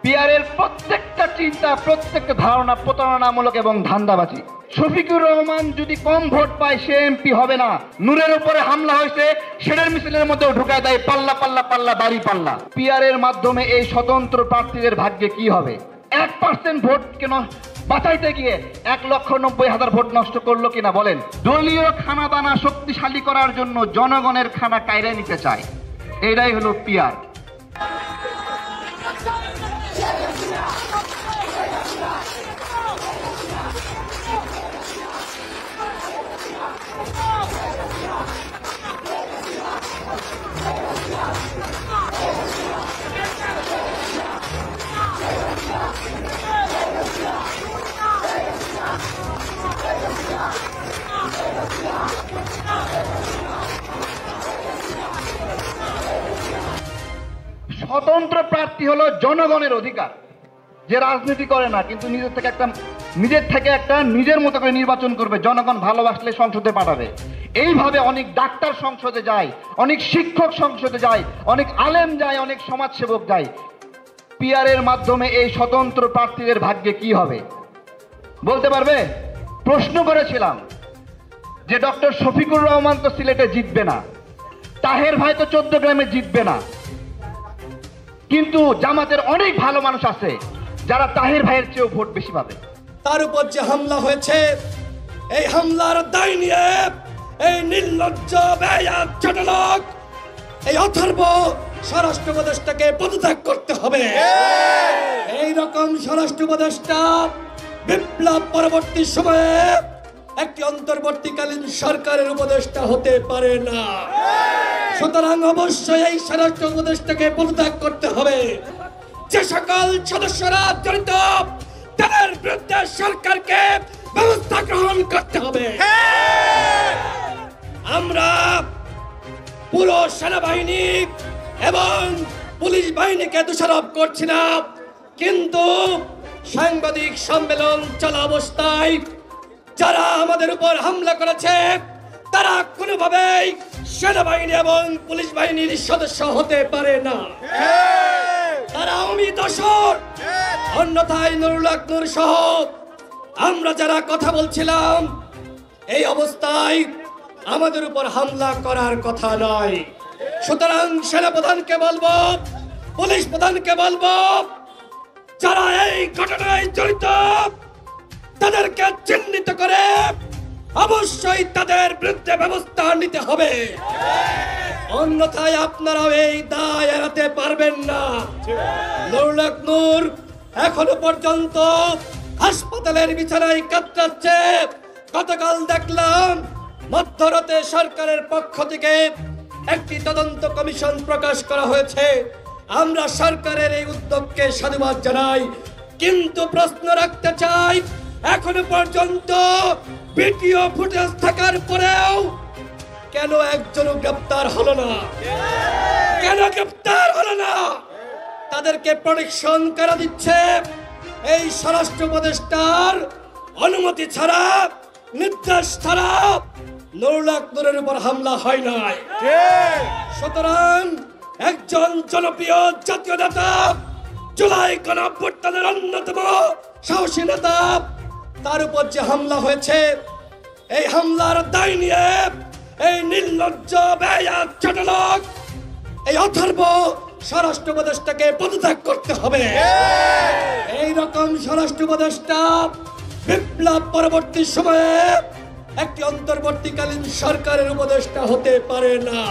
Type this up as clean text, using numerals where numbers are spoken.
পিয়ারের প্রত্যেকটা চিন্তা, প্রত্যেকটা ধারণা প্রতারণামূলক এবং ধান্দাবাজি। শফিকুর রহমান যদি কম ভোট পায় সে এমপি হবে না। নূরের উপরে হামলা হয়েছে, সেটার মিছিলের মধ্যেও ঢুকায় দেয় পাল্লা পাল্লা পাল্লা দাড়ি পাল্লা। পিয়ারের মাধ্যমে এই স্বতন্ত্র প্রার্থীদের ভাগ্যে কি হবে? 1% ভোট কেন বাঁচাইতে গিয়ে 1,90,000 ভোট নষ্ট করলো কিনা বলেন। দলীয় খানাদানা শক্তিশালী করার জন্য জনগণের খানা কায়রে নিতে চায়, এটাই হলো পিয়ার। স্বতন্ত্র প্রার্থী হলো জনগণের অধিকার, যে রাজনীতি করে না কিন্তু নিজের থেকে একটা নিজের মতো করে নির্বাচন করবে, জনগণ ভালোবাসলে সংসদে পাঠাবে। এইভাবে অনেক ডাক্তার সংসদে যায়, অনেক শিক্ষক সংসদে যায়, অনেক আলেম যায়, অনেক সমাজসেবক যায়। পিয়ারের মাধ্যমে এই স্বতন্ত্র প্রার্থীদের ভাগ্যে কি হবে বলতে পারবে? প্রশ্ন করেছিলাম যে ডক্টর শফিকুর রহমান তো সিলেটে জিতবে না, তাহের ভাই তো 14 গ্রামে জিতবে না, কিন্তু জামাতের অনেক ভালো মানুষ আছে যারা তাহের ভাইয়ের চেয়েও ভোট বেশি পাবে। তার উপর যে হামলা হয়েছে, এই হামলার দায় নিয়ে এই নির্লজ্জ বেয়াদ ছোট লোক, এই অথর্ব স্বরাষ্ট্র উপদেষ্টাকে পদত্যাগ করতে হবে। এই রকম স্বরাষ্ট্র উপদেষ্টা বিপ্লব পরবর্তী সময়ে একটি অন্তর্বর্তীকালীন সরকারের উপদেষ্টা হতে পারে না। সুতরাং অবশ্যই এই স্বরাষ্ট্র উপদেষ্টাকে পদত্যাগ করতে হবে। যে সকল সদস্যরা জড়িত তাদের বিরুদ্ধে সরকারকে ব্যবস্থা গ্রহণ করতে হবে। আমরা পুরো সেনাবাহিনী এবং পুলিশ বাহিনীকে দোষারোপ করছি না, কিন্তু সাংবাদিক সম্মেলন চলা অবস্থায় যারা আমাদের উপর হামলা করেছে তারা কোনোভাবেই সেনাবাহিনী এবং পুলিশ বাহিনীর সদস্য হতে পারে না। তারা আওয়ামী দোসর, অন্যথায় নুরুল হক নূর সহ আমরা যারা কথা বলছিলাম, এই অবস্থায় আমাদের উপর হামলা করার কথা নয়। সুতরাং সেনাপ্রধানকে বলবো, পুলিশ প্রধানকে বলবো, যারা এই ঘটনায় জড়িত তাদেরকে চিহ্নিত করে অবশ্যই তাদের বিরুদ্ধে ব্যবস্থা নিতে হবে, অন্যথায় আপনারাও এই দায় এড়াতে পারবেন না। নুরুল হক নূর এখনো পর্যন্ত হাসপাতালের বিছানায় কাতরাচ্ছে। গতকাল দেখলাম মধ্যরাতে সরকারের পক্ষ থেকে একটি তদন্ত কমিশন প্রকাশ করা হয়েছে। আমরা সরকারের এই উদ্যোগকে সাধুবাদ জানাই, কিন্তু প্রশ্ন রাখতে চাই, এখনো পর্যন্ত ভিডিও ফুটেজ থাকার পরেও কেন একজনও গ্রেপ্তার হলো না? কেন গ্রেপ্তার হলো না? তাদেরকে প্রোটেকশন করা দিচ্ছে এই স্বরাষ্ট্র উপদেষ্টার অনুমতি ছাড়া, নির্দেশ ছাড়া নুরুল হক নূরের উপর হামলা হয় নাই। সুতরাং একজন জনপ্রিয় জাতীয় নেতা, জুলাই গণঅভ্যুত্থানের অন্যতম সাহসী নেতা, তার উপর যে হামলা হয়েছে, এই হামলার দায় নিয়ে এই নির্লজ্জ বেয়াদ ছোট লোক, এই অথর্ব স্বরাষ্ট্র উপদেষ্টাকে পদত্যাগ করতে হবে। এই রকম স্বরাষ্ট্র উপদেষ্টা বিপ্লব পরবর্তী সময়ে একটি অন্তর্বর্তীকালীন সরকারের উপদেষ্টা হতে পারে না।